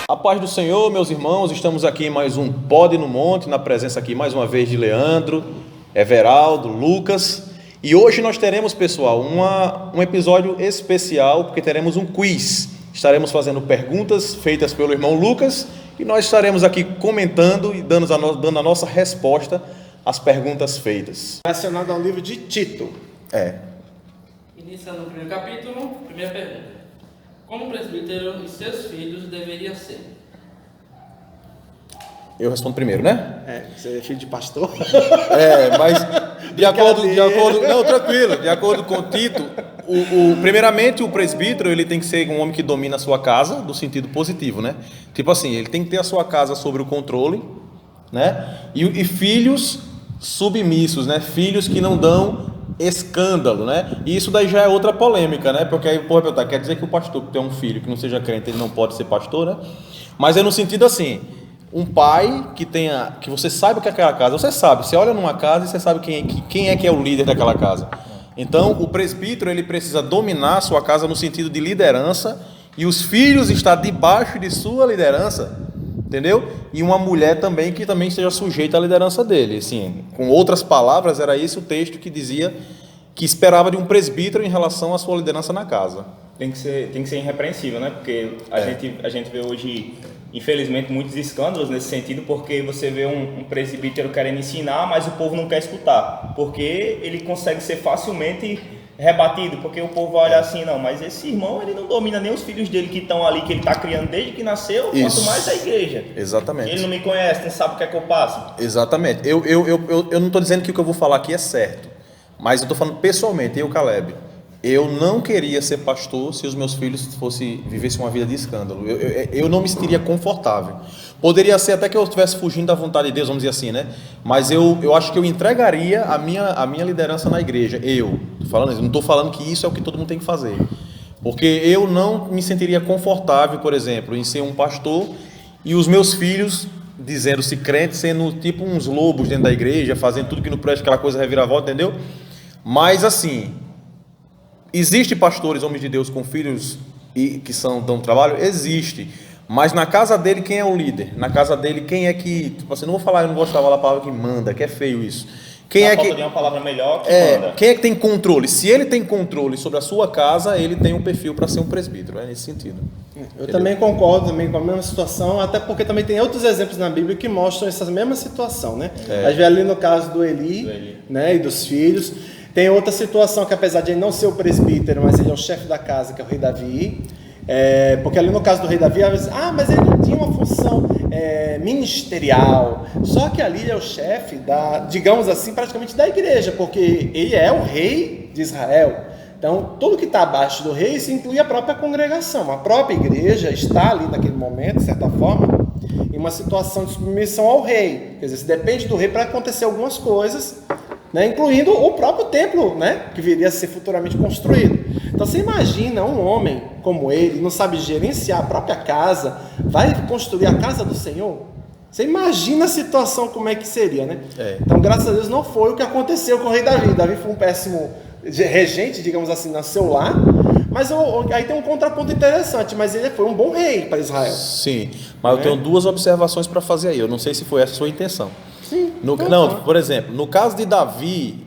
A paz do Senhor, meus irmãos, estamos aqui em mais um Pod no Monte, na presença aqui mais uma vez de Leandro, Everaldo, Lucas. E hoje nós teremos, pessoal, um episódio especial, porque teremos um quiz. Estaremos fazendo perguntas feitas pelo irmão Lucas e nós estaremos aqui comentando e dando a nossa resposta às perguntas feitas. Relacionado ao livro de Tito. Iniciando o primeiro capítulo, primeira pergunta. Como o presbítero e seus filhos deveriam ser? Eu respondo primeiro, né? Você é filho de pastor? Mas de acordo, não, tranquilo, de acordo com Tito, primeiramente o presbítero ele tem que ser um homem que domina a sua casa, do sentido positivo, né? Tipo assim, ele tem que ter a sua casa sob o controle, né? E filhos submissos, né? Filhos que não dão escândalo, né? E isso daí já é outra polêmica, né? Porque aí o povo vai perguntar, quer dizer que o pastor que tem um filho que não seja crente, ele não pode ser pastor, né? Mas é no sentido assim, um pai que você sabe o que é aquela casa, você sabe, você olha numa casa e você sabe quem é que é o líder daquela casa. Então, o presbítero, ele precisa dominar a sua casa no sentido de liderança e os filhos estar debaixo de sua liderança, entendeu? E uma mulher também que também esteja sujeita à liderança dele. Assim, com outras palavras, era esse o texto que dizia que esperava de um presbítero em relação à sua liderança na casa. Tem que ser irrepreensível, né? Porque a gente vê hoje, infelizmente, muitos escândalos nesse sentido, porque você vê um presbítero querendo ensinar, mas o povo não quer escutar, porque ele consegue ser facilmente rebatido, porque o povo vai olhar assim, não, mas esse irmão, ele não domina nem os filhos dele que estão ali, que ele está criando desde que nasceu, quanto mais a igreja. Exatamente. Ele não me conhece, não sabe o que é que eu passo. Exatamente. Eu não estou dizendo que o que eu vou falar aqui é certo, mas eu estou falando pessoalmente, Caleb, eu não queria ser pastor se os meus filhos vivessem uma vida de escândalo. Eu não me sentiria confortável. Poderia ser até que eu estivesse fugindo da vontade de Deus, vamos dizer assim, né? Mas eu acho que eu entregaria a minha liderança na igreja. Eu não estou falando que isso é o que todo mundo tem que fazer. Porque eu não me sentiria confortável, por exemplo, em ser um pastor e os meus filhos, dizendo-se crentes, sendo tipo uns lobos dentro da igreja, fazendo tudo que não presta, aquela coisa reviravolta, entendeu? Mas assim, existe pastores, homens de Deus com filhos e que dão trabalho? Existe. Mas na casa dele, quem é o líder? Na casa dele, quem é que... Tipo assim, não vou falar, eu não gosto de falar a palavra que manda, que é feio isso. Quem é que... uma palavra melhor que manda. Quem é que tem controle? Se ele tem controle sobre a sua casa, ele tem um perfil para ser um presbítero, nesse sentido. Eu também concordo também com a mesma situação, até porque também tem outros exemplos na Bíblia que mostram essa mesma situação, né? A gente vê ali no caso do Eli. Né, e dos filhos. Tem outra situação que, apesar de ele não ser o presbítero, mas ele é o chefe da casa, que é o rei Davi. Porque ali no caso do rei Davi, mas ele não tinha uma função ministerial. Só que ali ele é o chefe digamos assim, praticamente da igreja, porque ele é o rei de Israel. Então, tudo que está abaixo do rei, isso inclui a própria congregação. A própria igreja está ali naquele momento, de certa forma, em uma situação de submissão ao rei. Quer dizer, se depende do rei para acontecer algumas coisas, né, incluindo o próprio templo, né, que viria a ser futuramente construído. Então você imagina um homem como ele, não sabe gerenciar a própria casa, vai construir a casa do Senhor? Você imagina a situação como é que seria, né? Então, graças a Deus, não foi o que aconteceu com o rei Davi. Davi foi um péssimo regente, digamos assim, nasceu lá, mas aí tem um contraponto interessante, mas ele foi um bom rei para Israel. Sim, mas eu tenho duas observações para fazer aí, eu não sei se foi essa a sua intenção. Sim. Por exemplo, no caso de Davi,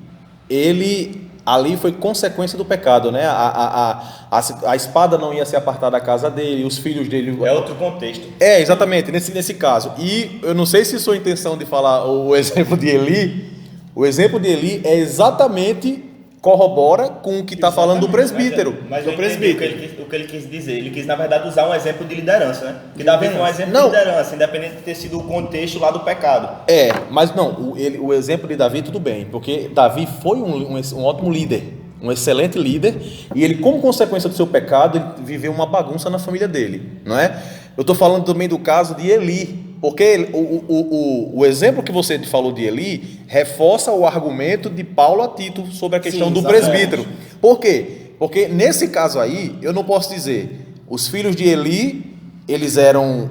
ele ali foi consequência do pecado, né? A espada não ia se apartar da casa dele, os filhos dele... É outro contexto. Exatamente, nesse caso. E eu não sei se sua intenção de falar o exemplo de Eli é exatamente... corrobora com o que está falando do presbítero. Mas o que ele quis dizer, ele quis, na verdade, usar um exemplo de liderança, né? Que Davi foi um exemplo de liderança, independente de ter sido o contexto lá do pecado. Mas não, o exemplo de Davi, tudo bem, porque Davi foi um ótimo líder, um excelente líder, e ele, como consequência do seu pecado, ele viveu uma bagunça na família dele, não é? Eu estou falando também do caso de Eli, porque o exemplo que você falou de Eli reforça o argumento de Paulo a Tito sobre a questão do presbítero. Por quê? Porque nesse caso aí, eu não posso dizer, os filhos de Eli, eles eram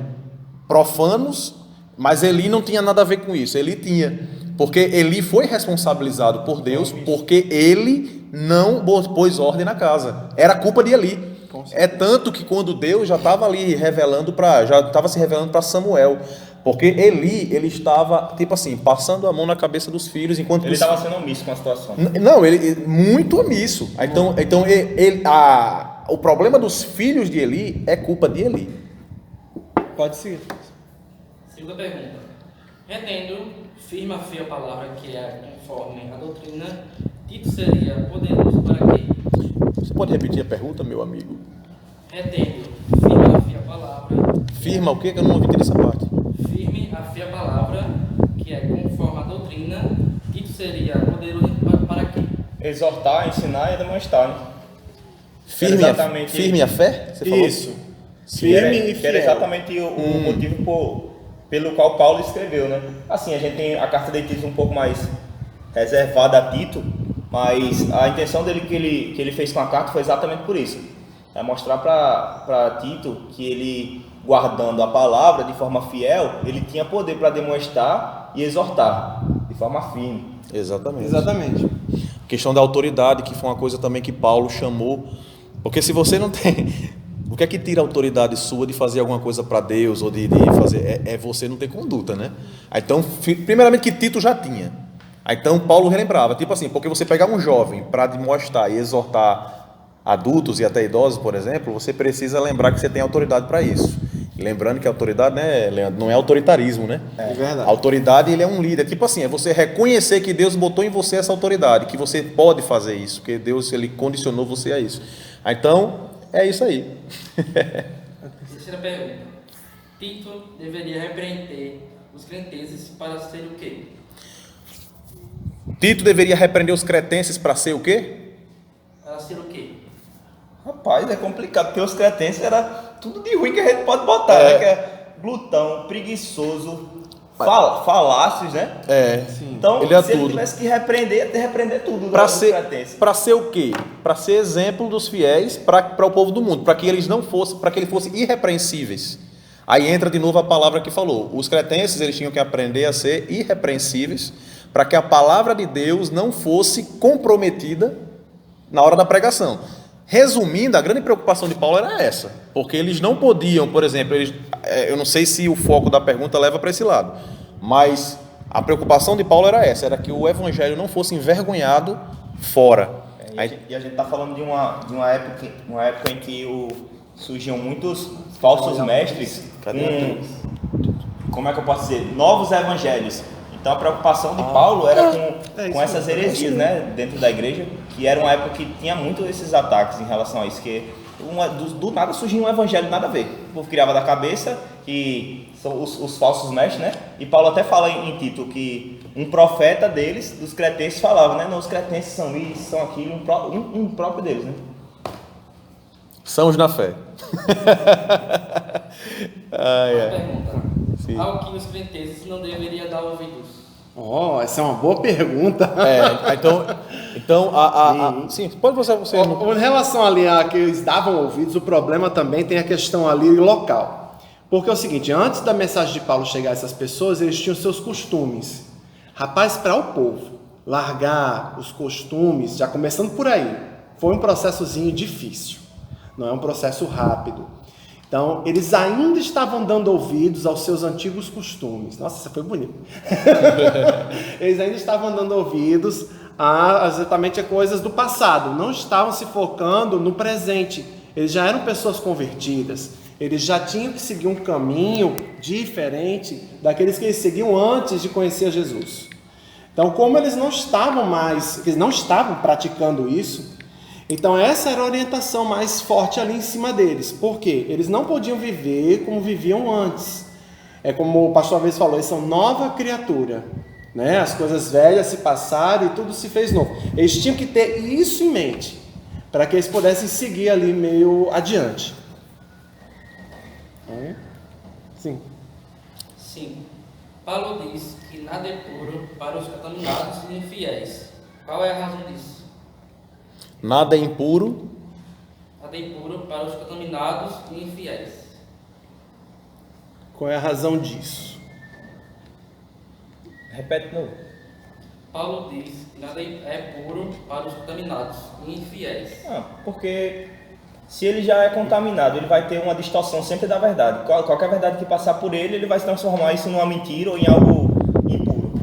profanos, mas Eli não tinha nada a ver com isso. Eli tinha, porque Eli foi responsabilizado por Deus, porque ele não pôs ordem na casa. Era culpa de Eli. É tanto que quando Deus já estava ali já estava se revelando para Samuel, porque ele estava, tipo assim, passando a mão na cabeça dos filhos, enquanto Ele estava sendo omisso com a situação. Não, ele muito omisso. Então o problema dos filhos de Eli é culpa de Eli. Pode seguir. Segunda pergunta. Retendo firme a fé a palavra que é conforme a doutrina, Tito seria poderoso para quê? Você pode repetir a pergunta, meu amigo? Retendo firme a fé a palavra. Firma o quê? Que eu não ouvi essa parte. Firme a fé a palavra que é conforme a doutrina, Tito seria poderoso para quê? Exortar, ensinar e demonstrar, né? Firme a fé? Você falou? Isso. Firme Firme e que era fiel. exatamente o motivo pelo qual Paulo escreveu, né? Assim, a gente tem a carta de Tito um pouco mais reservada a Tito, mas a intenção dele que ele fez com a carta foi exatamente por isso. É mostrar para Tito que ele, guardando a palavra de forma fiel, ele tinha poder para demonstrar e exortar de forma firme. Exatamente. Questão da autoridade, que foi uma coisa também que Paulo chamou. Porque se você não tem... O que é que tira a autoridade sua de fazer alguma coisa para Deus ou de fazer? É você não ter conduta, né? Então, primeiramente que Tito já tinha. Então, Paulo relembrava, tipo assim, porque você pegar um jovem para demonstrar e exortar adultos e até idosos, por exemplo, você precisa lembrar que você tem autoridade para isso. E lembrando que a autoridade, né, Leandro, não é autoritarismo, né? É verdade. A autoridade, ele é um líder. Tipo assim, é você reconhecer que Deus botou em você essa autoridade, que você pode fazer isso, que Deus, ele condicionou você a isso. Então, é isso aí. Terceira pergunta. Tito deveria repreender os cretenses para ser o quê? Tito deveria repreender os cretenses para ser o quê? Para ser o quê? Rapaz, é complicado, porque os cretenses era tudo de ruim que a gente pode botar, né? Que é glutão, preguiçoso, falácios, né? Então, ele é se tudo. ele tivesse que repreender, ia ter que repreender tudo Para dos cretenses. ser o quê? Para ser exemplo dos fiéis para o povo do mundo, para que eles não fossem, para que eles fossem irrepreensíveis. Aí entra de novo a palavra que falou. Os cretenses, eles tinham que aprender a ser irrepreensíveis, para que a palavra de Deus não fosse comprometida na hora da pregação. Resumindo, a grande preocupação de Paulo era essa, porque eles não podiam, por exemplo, eu não sei se o foco da pergunta leva para esse lado, mas a preocupação de Paulo era essa, era que o evangelho não fosse envergonhado fora. E a gente está falando de uma época em que surgiam muitos falsos mestres, como é que eu posso dizer, novos evangelhos. Então a preocupação de Paulo era com essas heresias, né, dentro da igreja, que era uma época que tinha muito esses ataques em relação a isso, que do nada surgia um evangelho nada a ver. O povo criava da cabeça que são os falsos mestres, né? E Paulo até fala em Tito que um profeta deles, dos cretenses, falava, né? Não, os cretenses são isso, são aquilo, um próprio deles, né? São os na fé. Pergunta. Sim. Ao que os cretenses não deveriam dar ouvidos. Essa é uma boa pergunta. Sim, pode você. Em relação ali a que eles davam ouvidos, o problema também tem a questão ali local. Porque é o seguinte, antes da mensagem de Paulo chegar a essas pessoas, eles tinham seus costumes. Rapaz, para o povo largar os costumes, já começando por aí, foi um processozinho difícil. Não é um processo rápido. Então, eles ainda estavam dando ouvidos aos seus antigos costumes. Nossa, isso foi bonito. Eles ainda estavam dando ouvidos a exatamente a coisas do passado. Não estavam se focando no presente. Eles já eram pessoas convertidas. Eles já tinham que seguir um caminho diferente daqueles que eles seguiam antes de conhecer Jesus. Então, como eles não estavam praticando isso, então essa era a orientação mais forte ali em cima deles. Por quê? Eles não podiam viver como viviam antes. É como o pastor Alves falou, eles são nova criatura, né? As coisas velhas se passaram e tudo se fez novo. Eles tinham que ter isso em mente, para que eles pudessem seguir ali meio adiante. Sim. Sim. Paulo diz que nada é puro para os contaminados e infiéis. Qual é a razão disso? Nada é impuro. Nada é impuro para os contaminados e infiéis. Qual é a razão disso? Repete de novo. Paulo diz que nada é puro para os contaminados e infiéis. Porque Se ele já é contaminado, ele vai ter uma distorção sempre da verdade. Qualquer verdade que passar por ele, ele vai se transformar isso numa mentira ou em algo impuro.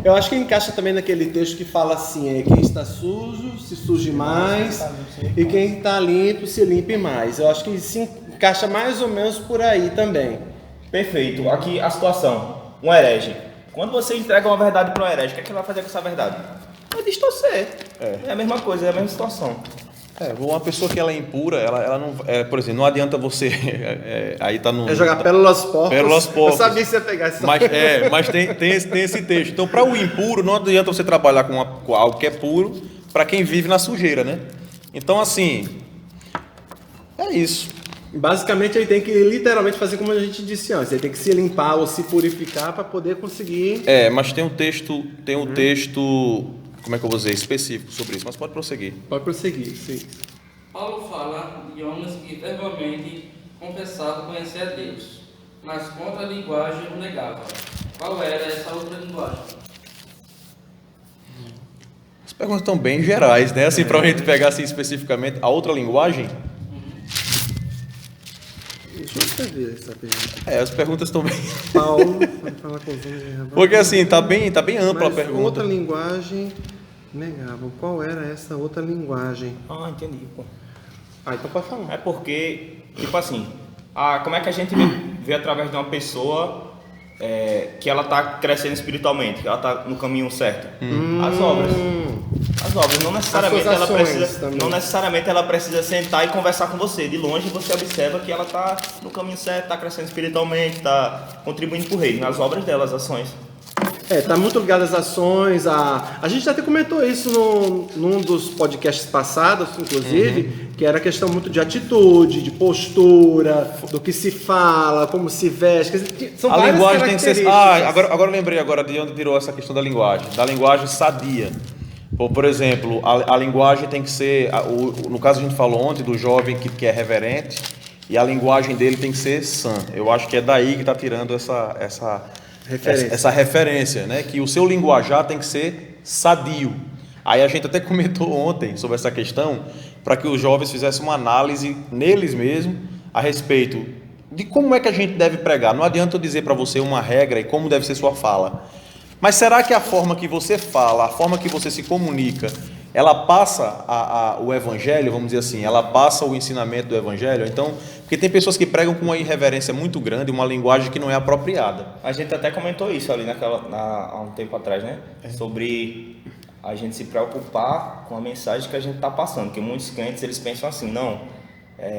Eu acho que encaixa também naquele texto que fala assim, quem está sujo se suje mais, e quem está limpo se limpe mais. Eu acho que se encaixa mais ou menos por aí também. Perfeito. Aqui a situação. Um herege. Quando você entrega uma verdade para um herege, o que é que ele vai fazer com essa verdade? Vai distorcer. É a mesma coisa, é a mesma situação. Uma pessoa que ela é impura, ela não. Por exemplo, não adianta você. Aí tá no. Jogar pérolas porcas. Pérolas porcas. Eu sabia que você ia pegar essa. Mas tem esse texto. Então, para o impuro, não adianta você trabalhar com algo que é puro para quem vive na sujeira, né? Então, assim. É isso. Basicamente, ele tem que literalmente fazer como a gente disse antes. Ele tem que se limpar ou se purificar para poder conseguir. Mas tem um texto. Como é que eu vou dizer? Específico sobre isso, mas pode prosseguir. Pode prosseguir, sim. Paulo fala de homens que verbalmente confessavam conhecer a Deus, mas contra a linguagem o negavam. Qual era essa outra linguagem? As perguntas estão bem gerais, né? Assim, para a gente pegar assim, especificamente a outra linguagem. Deixa eu escrever essa pergunta. As perguntas estão bem. Paulo, fala com os porque assim, tá bem ampla a mas pergunta. outra linguagem negavam. Qual era essa outra linguagem? Entendi, pô. Então pode falar. É porque, tipo assim, como é que a gente vê através de uma pessoa que ela está crescendo espiritualmente, que ela está no caminho certo? As obras. Não necessariamente ela precisa sentar e conversar com você. De longe você observa que ela está no caminho certo, está crescendo espiritualmente, está contribuindo para o reino, nas obras dela, as ações. Tá muito ligado às ações. A gente até comentou isso num dos podcasts passados, inclusive, que era questão muito de atitude, de postura, do que se fala, como se veste. São a várias linguagem tem que ser. características. Agora eu lembrei de onde tirou essa questão da linguagem sadia. Por exemplo, a linguagem tem que ser. No caso a gente falou ontem do jovem que é reverente, e a linguagem dele tem que ser sã. Eu acho que é daí que está tirando essa referência, né? Que o seu linguajar tem que ser sadio. Aí a gente até comentou ontem sobre essa questão, para que os jovens fizessem uma análise neles mesmos a respeito de como é que a gente deve pregar. Não adianta eu dizer para você uma regra e como deve ser sua fala. Mas será que a forma que você fala, a forma que você se comunica, ela passa o evangelho, vamos dizer assim, ela passa o ensinamento do evangelho? Então, porque tem pessoas que pregam com uma irreverência muito grande, uma linguagem que não é apropriada. A gente até comentou isso ali há um tempo atrás, né? Sobre a gente se preocupar com a mensagem que a gente está passando, porque muitos crentes eles pensam assim, não,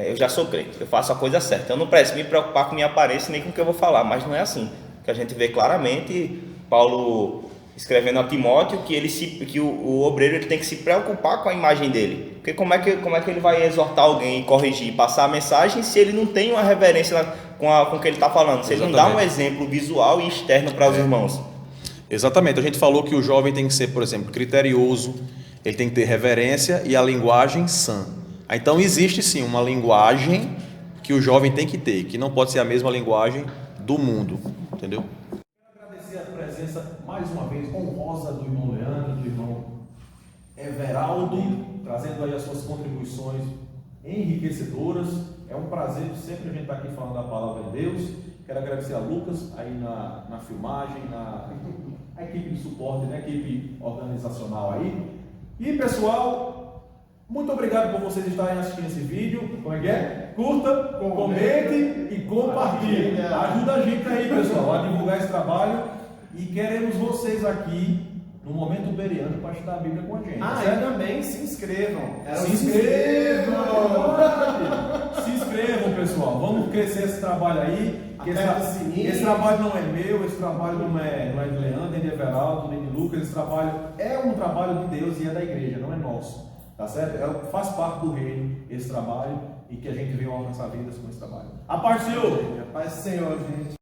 eu já sou crente, eu faço a coisa certa, eu não preciso me preocupar com minha aparência nem com o que eu vou falar, mas não é assim, que a gente vê claramente Paulo escrevendo a Timóteo que o obreiro ele tem que se preocupar com a imagem dele, porque como é que ele vai exortar alguém, corrigir, passar a mensagem se ele não tem uma reverência com o que ele está falando, se ele não dá um exemplo visual e externo para os irmãos. Exatamente, a gente falou que o jovem tem que ser, por exemplo, criterioso, ele tem que ter reverência e a linguagem sã. Então existe sim uma linguagem que o jovem tem que ter, que não pode ser a mesma linguagem do mundo, entendeu? Quero agradecer a presença mais uma vez honrosa do irmão Leandro, do irmão Everaldo, trazendo aí as suas contribuições enriquecedoras. É um prazer sempre a gente estar aqui falando da palavra de Deus. Quero agradecer a Lucas aí na filmagem, a equipe de suporte, né, a equipe organizacional aí. E pessoal, muito obrigado por vocês estarem assistindo esse vídeo. Como é que é? Curta, comente e compartilhe. Ajuda a gente aí, pessoal, a divulgar esse trabalho. E queremos vocês aqui no Momento Bereano para estudar a Bíblia com a gente. E também se inscrevam. Se inscrevam! Se inscrevam, pessoal. Vamos crescer esse trabalho aí. Esse trabalho não é meu, esse trabalho não é de Leandro, nem de Everaldo, nem de Lucas. Esse trabalho é um trabalho de Deus e é da igreja, não é nosso. Tá certo? Faz parte do reino esse trabalho e que a gente venha alcançar vidas com esse trabalho. A paz do Senhor! A paz do Senhor, gente.